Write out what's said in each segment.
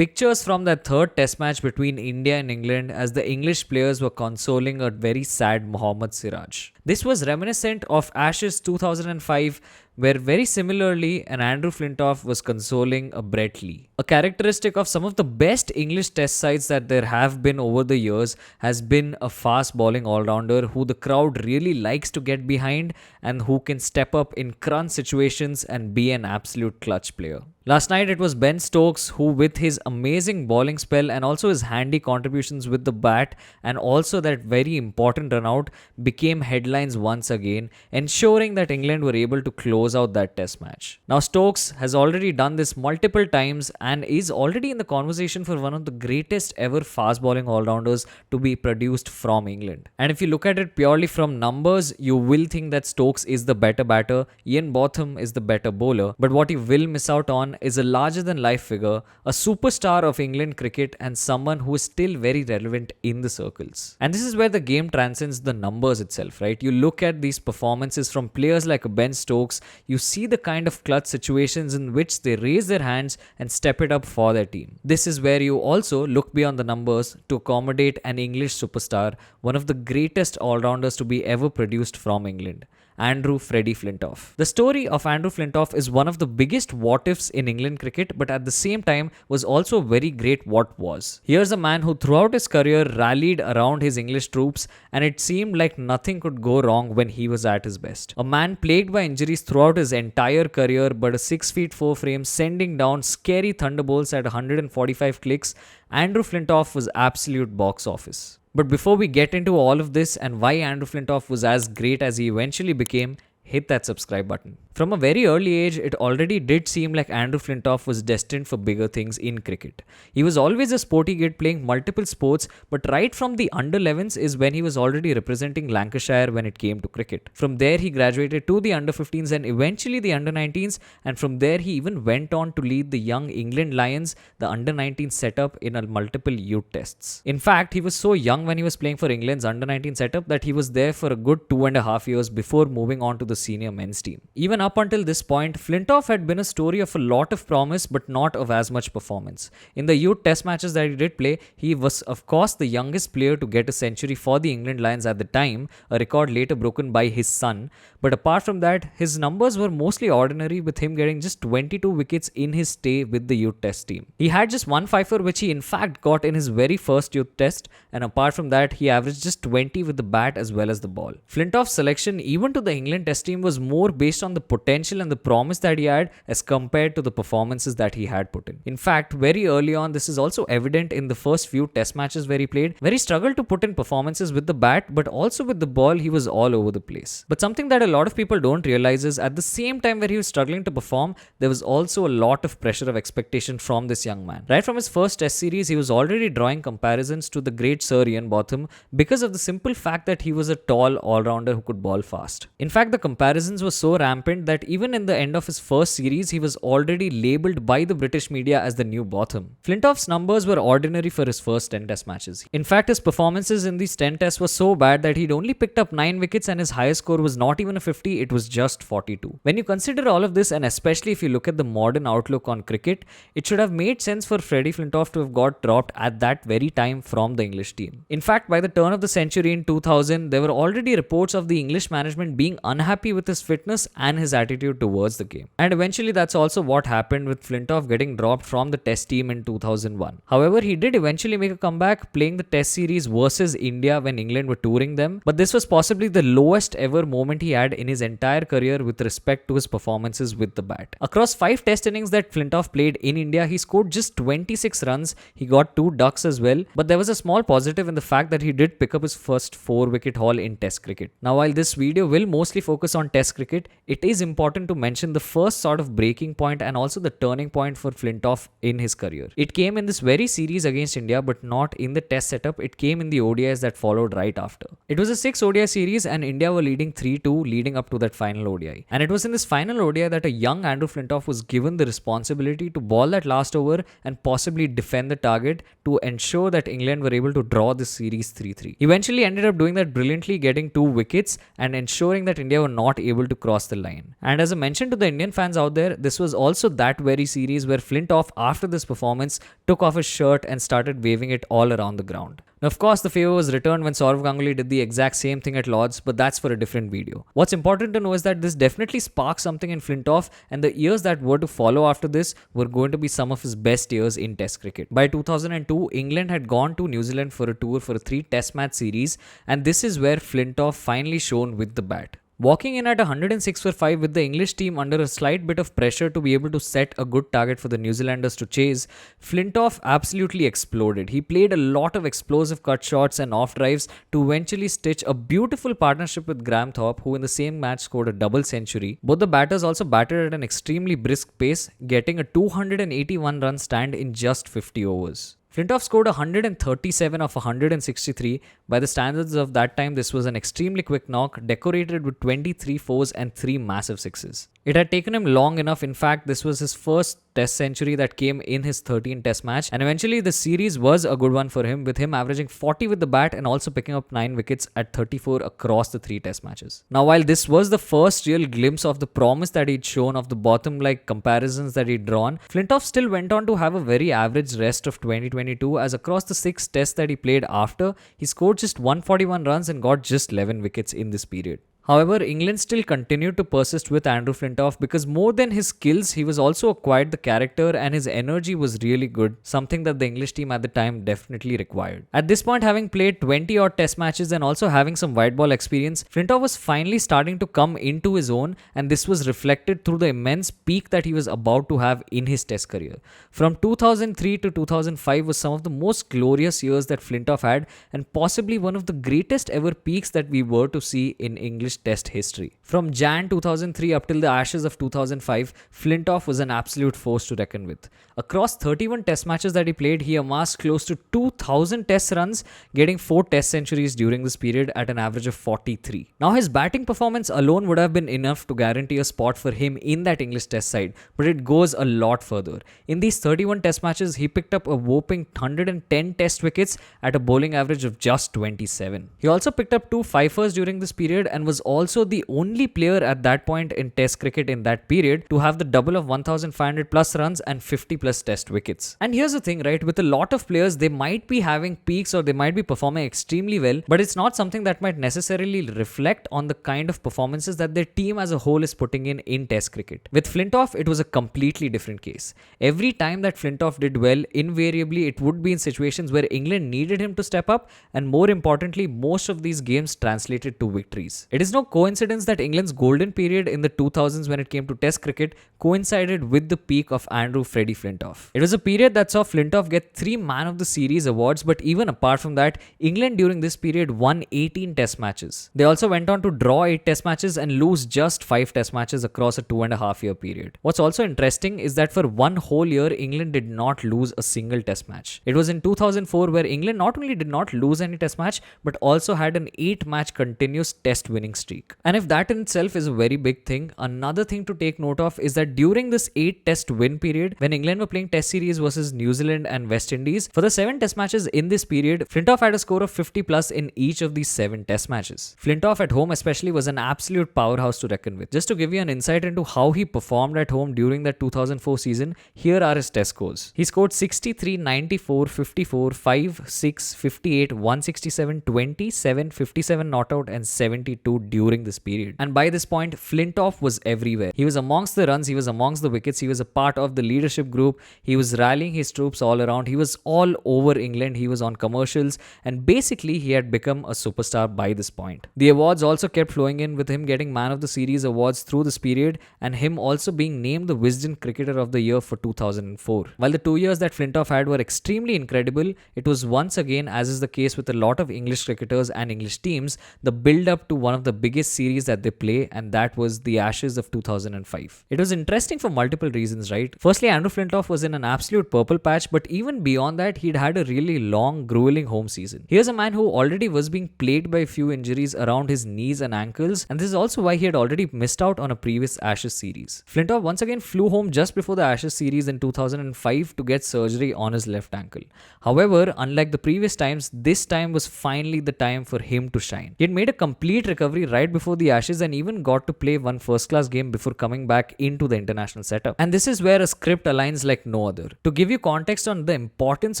pictures from that third test match between India and England as the English players were consoling a very sad Mohammad Siraj. This was reminiscent of Ashes 2005, where very similarly an Andrew Flintoff was consoling a Brett Lee. A characteristic of some of the best English test sides that there have been over the years has been a fast bowling all-rounder who the crowd really likes to get behind and who can step up in crunch situations and be an absolute clutch player. Last night it was Ben Stokes who, with his amazing bowling spell and also his handy contributions with the bat and also that very important run out, became headlines once again, ensuring that England were able to close out that test match. Now Stokes has already done this multiple times and is already in the conversation for one of the greatest ever fast bowling all-rounders to be produced from England. And if you look at it purely from numbers, you will think that Stokes is the better batter, Ian Botham is the better bowler, but what you will miss out on is a larger than life figure, a superstar of England cricket and someone who is still very relevant in the circles. And this is where the game transcends the numbers itself, right? You look at these performances from players like Ben Stokes, you see the kind of clutch situations in which they raise their hands and step it up for their team. This is where you also look beyond the numbers to accommodate an English superstar, one of the greatest all-rounders to be ever produced from England. Andrew Freddy Flintoff. The story of Andrew Flintoff is one of the biggest what-ifs in England cricket, but at the same time was also a very great what was. Here's a man who throughout his career rallied around his English troops and it seemed like nothing could go wrong when he was at his best. A man plagued by injuries throughout his entire career, but a 6 feet 4 frame sending down scary thunderbolts at 145 clicks, Andrew Flintoff was absolute box office. But before we get into all of this and why Andrew Flintoff was as great as he eventually became, hit that subscribe button. From a very early age, it already did seem like Andrew Flintoff was destined for bigger things in cricket. He was always a sporty kid playing multiple sports, but right from the under 11s is when he was already representing Lancashire when it came to cricket. From there, he graduated to the under 15s and eventually the under 19s, and from there he even went on to lead the young England Lions, the under 19 setup in a multiple youth tests. In fact, he was so young when he was playing for England's under 19 setup that he was there for a good 2.5 years before moving on to the senior men's team. Even up until this point, Flintoff had been a story of a lot of promise but not of as much performance. In the youth test matches that he did play, he was of course the youngest player to get a century for the England Lions at the time, a record later broken by his son. But apart from that, his numbers were mostly ordinary, with him getting just 22 wickets in his stay with the youth test team. He had just one fifer which he in fact got in his very first youth test, and apart from that he averaged just 20 with the bat as well as the ball. Flintoff's selection even to the England test team was more based on the potential and the promise that he had as compared to the performances that he had put in. In fact, very early on, this is also evident in the first few test matches where he played, where he struggled to put in performances with the bat, but also with the ball he was all over the place. But something that a lot of people don't realize is at the same time where he was struggling to perform, there was also a lot of pressure of expectation from this young man. Right from his first test series, he was already drawing comparisons to the great Sir Ian Botham because of the simple fact that he was a tall all-rounder who could ball fast. In fact, the comparisons were so rampant that even in the end of his first series, he was already labelled by the British media as the new Botham. Flintoff's numbers were ordinary for his first 10 test matches. In fact, his performances in these 10 tests were so bad that he'd only picked up 9 wickets and his highest score was not even a 50, it was just 42. When you consider all of this, and especially if you look at the modern outlook on cricket, it should have made sense for Freddy Flintoff to have got dropped at that very time from the English team. In fact, by the turn of the century in 2000, there were already reports of the English management being unhappy with his fitness and his attitude towards the game. And eventually that's also what happened with Flintoff getting dropped from the test team in 2001. However, he did eventually make a comeback playing the test series versus India when England were touring them, but this was possibly the lowest ever moment he had in his entire career with respect to his performances with the bat. Across 5 test innings that Flintoff played in India, he scored just 26 runs, he got 2 ducks as well, but there was a small positive in the fact that he did pick up his first 4-wicket haul in test cricket. Now, while this video will mostly focus on test cricket, it is important to mention the first sort of breaking point and also the turning point for Flintoff in his career. It came in this very series against India, but not in the test setup. It came in the ODIs that followed right after. It was a 6 ODI series and India were leading 3-2 leading up to that final ODI. And it was in this final ODI that a young Andrew Flintoff was given the responsibility to ball that last over and possibly defend the target to ensure that England were able to draw this series 3-3. Eventually ended up doing that brilliantly, getting 2 wickets and ensuring that India were not able to cross the line. again. And as I mentioned to the Indian fans out there, this was also that very series where Flintoff, after this performance, took off his shirt and started waving it all around the ground. Now, of course, the favor was returned when Sourav Ganguly did the exact same thing at Lords, but that's for a different video. What's important to know is that this definitely sparked something in Flintoff, and the years that were to follow after this were going to be some of his best years in Test cricket. By 2002, England had gone to New Zealand for a tour for a 3 Test match series, and this is where Flintoff finally shone with the bat. Walking in at 106 for 5 with the English team under a slight bit of pressure to be able to set a good target for the New Zealanders to chase, Flintoff absolutely exploded. He played a lot of explosive cut shots and off drives to eventually stitch a beautiful partnership with Graham Thorpe, who in the same match scored a double century. Both the batters also batted at an extremely brisk pace, getting a 281 run stand in just 50 overs. Flintoff scored 137 of 163. By the standards of that time, this was an extremely quick knock, decorated with 23 fours and 3 massive sixes. It had taken him long enough. In fact, this was his first Test century that came in his 13th Test match, and eventually the series was a good one for him, with him averaging 40 with the bat and also picking up 9 wickets at 34 across the 3 Test matches. Now, while this was the first real glimpse of the promise that he'd shown, of the bottom-like comparisons that he'd drawn, Flintoff still went on to have a very average rest of 2022, as across the 6 Tests that he played after, he scored just 141 runs and got just 11 wickets in this period. However, England still continued to persist with Andrew Flintoff because more than his skills, he was also acquired the character, and his energy was really good, something that the English team at the time definitely required. At this point, having played 20 odd Test matches and also having some white ball experience, Flintoff was finally starting to come into his own, and this was reflected through the immense peak that he was about to have in his Test career. From 2003 to 2005 was some of the most glorious years that Flintoff had, and possibly one of the greatest ever peaks that we were to see in English Test history. From Jan 2003 up till the Ashes of 2005, Flintoff was an absolute force to reckon with. Across 31 Test matches that he played, he amassed close to 2,000 Test runs, getting 4 Test centuries during this period at an average of 43. Now, his batting performance alone would have been enough to guarantee a spot for him in that English Test side, but it goes a lot further. In these 31 Test matches, he picked up a whopping 110 Test wickets at a bowling average of just 27. He also picked up 2 fifers during this period and was also the only player at that point in Test cricket in that period to have the double of 1,500 plus runs and 50 plus Test wickets. And here's the thing, right? With a lot of players, they might be having peaks or they might be performing extremely well, but it's not something that might necessarily reflect on the kind of performances that their team as a whole is putting in Test cricket. With Flintoff, it was a completely different case. Every time that Flintoff did well, invariably it would be in situations where England needed him to step up, and more importantly, most of these games translated to victories. It is no coincidence that England's golden period in the 2000s when it came to Test cricket coincided with the peak of Andrew Freddy Flintoff. It was a period that saw Flintoff get 3 Man of the Series awards, but even apart from that, England during this period won 18 Test matches. They also went on to draw 8 Test matches and lose just 5 Test matches across a 2.5 year period. What's also interesting is that for one whole year, England did not lose a single Test match. It was in 2004 where England not only did not lose any Test match, but also had an 8-match continuous Test winning streak. And if that in itself is a very big thing, another thing to take note of is that during this 8 Test win period, when England were playing Test series versus New Zealand and West Indies, for the 7 Test matches in this period, Flintoff had a score of 50 plus in each of these 7 Test matches. Flintoff at home especially was an absolute powerhouse to reckon with. Just to give you an insight into how he performed at home during that 2004 season, here are his Test scores. He scored 63, 94, 54, 5, 6, 58, 167, 27, 57 not out and 72 during this period. And by this point, Flintoff was everywhere. He was amongst the runs, he was amongst the wickets, he was a part of the leadership group, he was rallying his troops all around, he was all over England, he was on commercials, and basically he had become a superstar by this point. The awards also kept flowing in, with him getting Man of the Series awards through this period and him also being named the Wisden Cricketer of the Year for 2004. While the 2 years that Flintoff had were extremely incredible, it was once again, as is the case with a lot of English cricketers and English teams, the build up to one of the biggest series that they play, and that was the Ashes of 2005. It was interesting for multiple reasons, right? Firstly, Andrew Flintoff was in an absolute purple patch, but even beyond that, he'd had a really long, grueling home season. Here's a man who already was being plagued by a few injuries around his knees and ankles, and this is also why he had already missed out on a previous Ashes series. Flintoff once again flew home just before the Ashes series in 2005 to get surgery on his left ankle. However, unlike the previous times, this time was finally the time for him to shine. He had made a complete recovery right before the Ashes and even got to play one first-class game before coming back into the international setup. And this is where a script aligns like no other. To give you context on the importance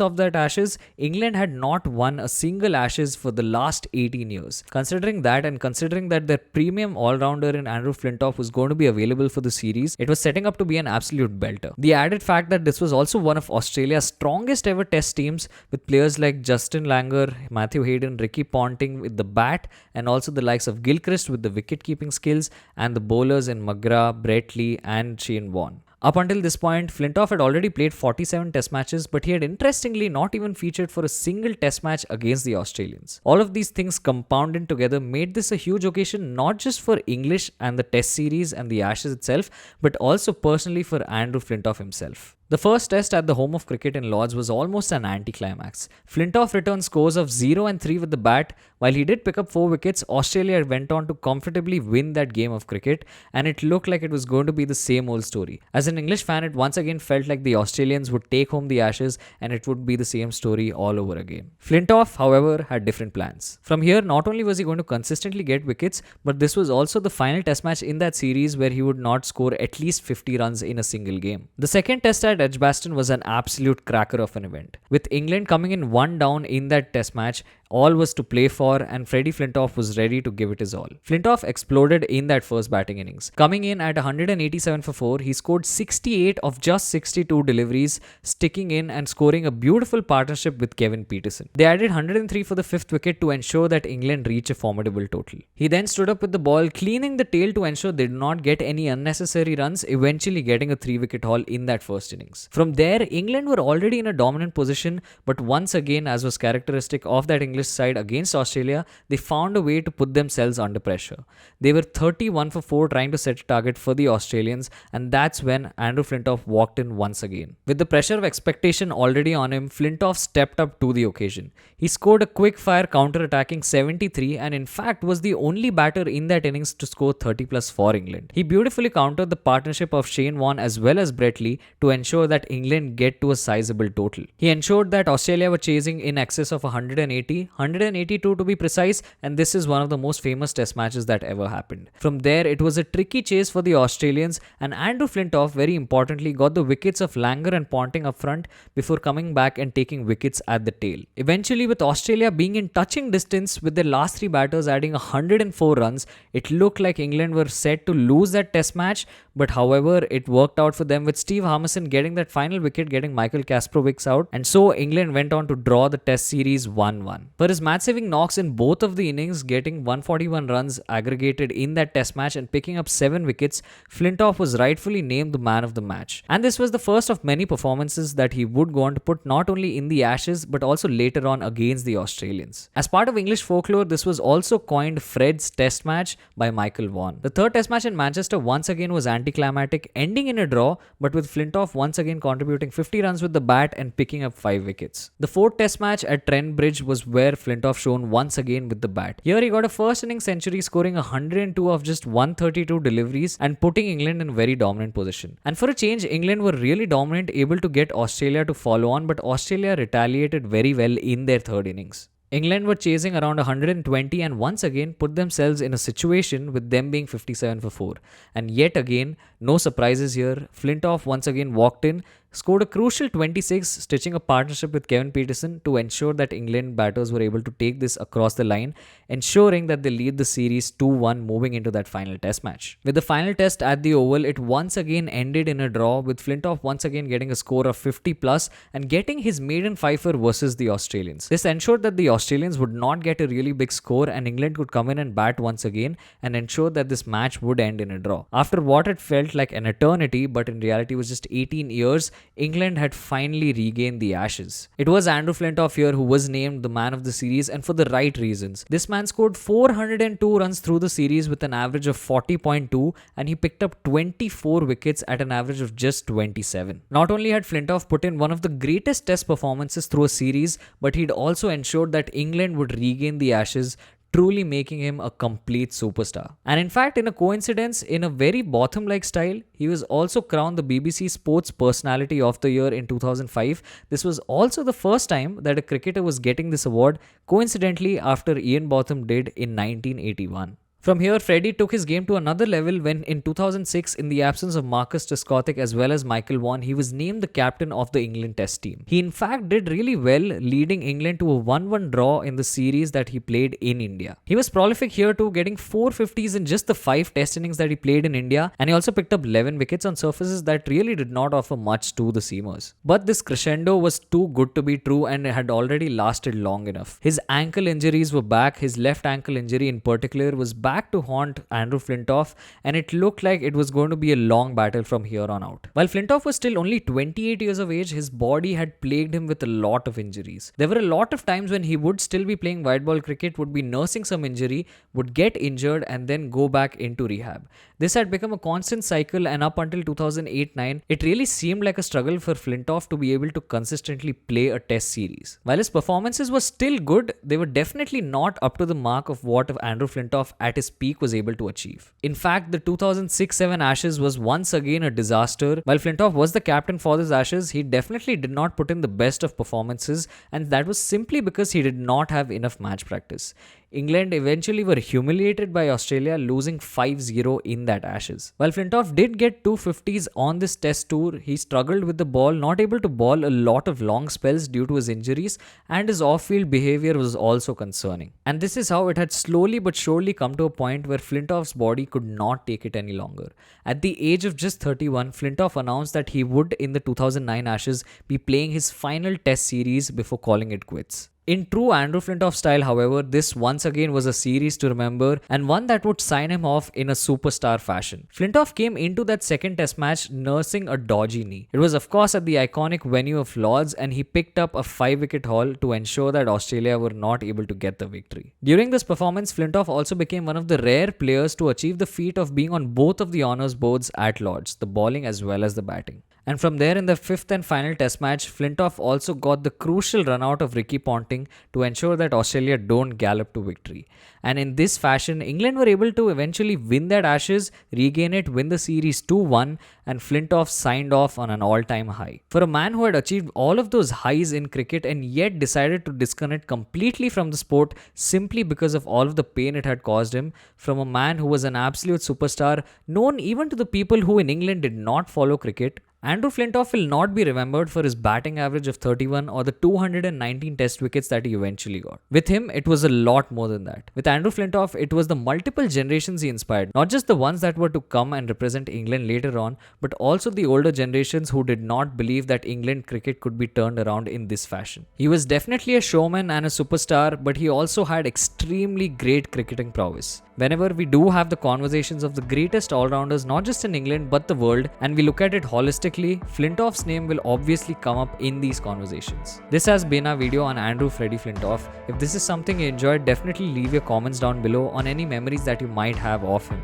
of that Ashes, England had not won a single Ashes for the last 18 years. Considering that and considering that their premium all-rounder in Andrew Flintoff was going to be available for the series, it was setting up to be an absolute belter. The added fact that this was also one of Australia's strongest ever test teams with players like Justin Langer, Matthew Hayden, Ricky Ponting with the bat, and also the likes of Gilchrist with the wicket-keeping skills, and the bowlers in McGrath, Brett Lee and Shane Warne. Up until this point, Flintoff had already played 47 test matches, but he had interestingly not even featured for a single test match against the Australians. All of these things compounded together made this a huge occasion not just for English and the test series and the Ashes itself, but also personally for Andrew Flintoff himself. The first test at the home of cricket in Lords was almost an anticlimax. Flintoff returned scores of 0 and 3 with the bat. While he did pick up 4 wickets, Australia went on to comfortably win that game of cricket, and it looked like it was going to be the same old story. As an English fan, it once again felt like the Australians would take home the Ashes and it would be the same story all over again. Flintoff, however, had different plans. From here, not only was he going to consistently get wickets, but this was also the final test match in that series where he would not score at least 50 runs in a single game. The second test at Edgbaston was an absolute cracker of an event. With England coming in 1 down in that test match, all was to play for, and Freddie Flintoff was ready to give it his all. Flintoff exploded in that first batting innings. Coming in at 187 for 4, he scored 68 of just 62 deliveries, sticking in and scoring a beautiful partnership with Kevin Peterson. They added 103 for the 5th wicket to ensure that England reach a formidable total. He then stood up with the ball, cleaning the tail to ensure they did not get any unnecessary runs, eventually getting a 3-wicket haul in that first innings. From there, England were already in a dominant position, but once again, as was characteristic of that English side against Australia, they found a way to put themselves under pressure. They were 31 for 4 trying to set a target for the Australians, and that's when Andrew Flintoff walked in once again. With the pressure of expectation already on him, Flintoff stepped up to the occasion. He scored a quick-fire counter-attacking 73 and in fact was the only batter in that innings to score 30 plus for England. He beautifully countered the partnership of Shane Warne as well as Brett Lee to ensure that England get to a sizable total. He ensured that Australia were chasing in excess of 182 to be precise, and this is one of the most famous test matches that ever happened. From there, it was a tricky chase for the Australians, and Andrew Flintoff very importantly got the wickets of Langer and Ponting up front before coming back and taking wickets at the tail. Eventually, with Australia being in touching distance with their last 3 batters adding 104 runs, it looked like England were set to lose that test match, but however, it worked out for them with Steve Harmison getting that final wicket, getting Michael Kasparowicz out, and so England went on to draw the test series 1-1. For his match-saving knocks in both of the innings, getting 141 runs aggregated in that test match and picking up 7 wickets, Flintoff was rightfully named the man of the match. And this was the first of many performances that he would go on to put not only in the Ashes but also later on against the Australians. As part of English folklore, this was also coined Fred's Test Match by Michael Vaughan. The third Test match in Manchester once again was anticlimactic, ending in a draw, but with Flintoff once again contributing 50 runs with the bat and picking up 5 wickets. The fourth Test match at Trent Bridge was where Flintoff shone once again with the bat. Here he got a first inning century, scoring 102 of just 132 deliveries and putting England in very dominant position. And for a change, England were really dominant, able to get Australia to follow on, but Australia retaliated very well in their third innings. England were chasing around 120 and once again put themselves in a situation with them being 57 for 4. And yet again, no surprises here. Flintoff once again walked in, scored a crucial 26, stitching a partnership with Kevin Peterson to ensure that England batters were able to take this across the line, ensuring that they lead the series 2-1 moving into that final test match. With the final test at the Oval, it once again ended in a draw, with Flintoff once again getting a score of 50 plus and getting his maiden fifer versus the Australians. This ensured that the Australians would not get a really big score and England could come in and bat once again and ensure that this match would end in a draw. After what it felt like an eternity, but in reality was just 18 years, England had finally regained the Ashes. It was Andrew Flintoff here who was named the man of the series, and for the right reasons. This man scored 402 runs through the series with an average of 40.2 and he picked up 24 wickets at an average of just 27. Not only had Flintoff put in one of the greatest test performances through a series, but he'd also ensured that England would regain the Ashes, truly making him a complete superstar. And in fact, in a coincidence, in a very bottom-like style, he was also crowned the BBC Sports Personality of the Year in 2005. This was also the first time that a cricketer was getting this award, coincidentally after Ian Botham did in 1981. From here, Freddy took his game to another level when in 2006, in the absence of Marcus Trescothick as well as Michael Vaughan, he was named the captain of the England Test team. He in fact did really well, leading England to a 1-1 draw in the series that he played in India. He was prolific here too, getting 450s in just the 5 test innings that he played in India, and he also picked up 11 wickets on surfaces that really did not offer much to the seamers. But this crescendo was too good to be true and it had already lasted long enough. His ankle injuries were back. His left ankle injury in particular was back to haunt Andrew Flintoff, and it looked like it was going to be a long battle from here on out. While Flintoff was still only 28 years of age, his body had plagued him with a lot of injuries. There were a lot of times when he would still be playing white ball cricket, would be nursing some injury, would get injured and then go back into rehab. This had become a constant cycle, and up until 2008-9, it really seemed like a struggle for Flintoff to be able to consistently play a test series. While his performances were still good, they were definitely not up to the mark of what Andrew Flintoff at his peak was able to achieve. In fact, the 2006-7 Ashes was once again a disaster. While Flintoff was the captain for this Ashes, he definitely did not put in the best of performances, and that was simply because he did not have enough match practice. England eventually were humiliated by Australia, losing 5-0 in that Ashes. While Flintoff did get 250s on this test tour, he struggled with the ball, not able to ball a lot of long spells due to his injuries, and his off-field behaviour was also concerning. And this is how it had slowly but surely come to a point where Flintoff's body could not take it any longer. At the age of just 31, Flintoff announced that he would, in the 2009 Ashes, be playing his final test series before calling it quits. In true Andrew Flintoff style, however, this once again was a series to remember and one that would sign him off in a superstar fashion. Flintoff came into that second test match nursing a dodgy knee. It was of course at the iconic venue of Lord's, and he picked up a 5-wicket haul to ensure that Australia were not able to get the victory. During this performance, Flintoff also became one of the rare players to achieve the feat of being on both of the honours boards at Lord's, the bowling as well as the batting. And from there, in the 5th and final test match, Flintoff also got the crucial run out of Ricky Ponting to ensure that Australia don't gallop to victory. And in this fashion, England were able to eventually win that Ashes, regain it, win the series 2-1, and Flintoff signed off on an all-time high. For a man who had achieved all of those highs in cricket and yet decided to disconnect completely from the sport simply because of all of the pain it had caused him, from a man who was an absolute superstar, known even to the people who in England did not follow cricket, Andrew Flintoff will not be remembered for his batting average of 31 or the 219 test wickets that he eventually got. With him, it was a lot more than that. With Andrew Flintoff, it was the multiple generations he inspired, not just the ones that were to come and represent England later on, but also the older generations who did not believe that England cricket could be turned around in this fashion. He was definitely a showman and a superstar, but he also had extremely great cricketing prowess. Whenever we do have the conversations of the greatest all-rounders, not just in England but the world, and we look at it holistically, Flintoff's name will obviously come up in these conversations. This has been our video on Andrew Freddy Flintoff. If this is something you enjoyed, definitely leave your comments down below on any memories that you might have of him.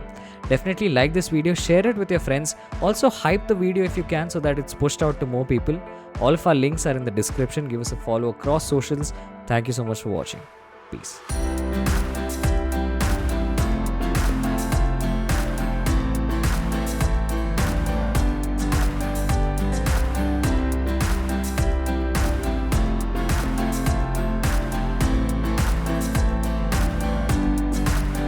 Definitely like this video, share it with your friends. Also hype the video if you can so that it's pushed out to more people. All of our links are in the description. Give us a follow across socials. Thank you so much for watching. Peace.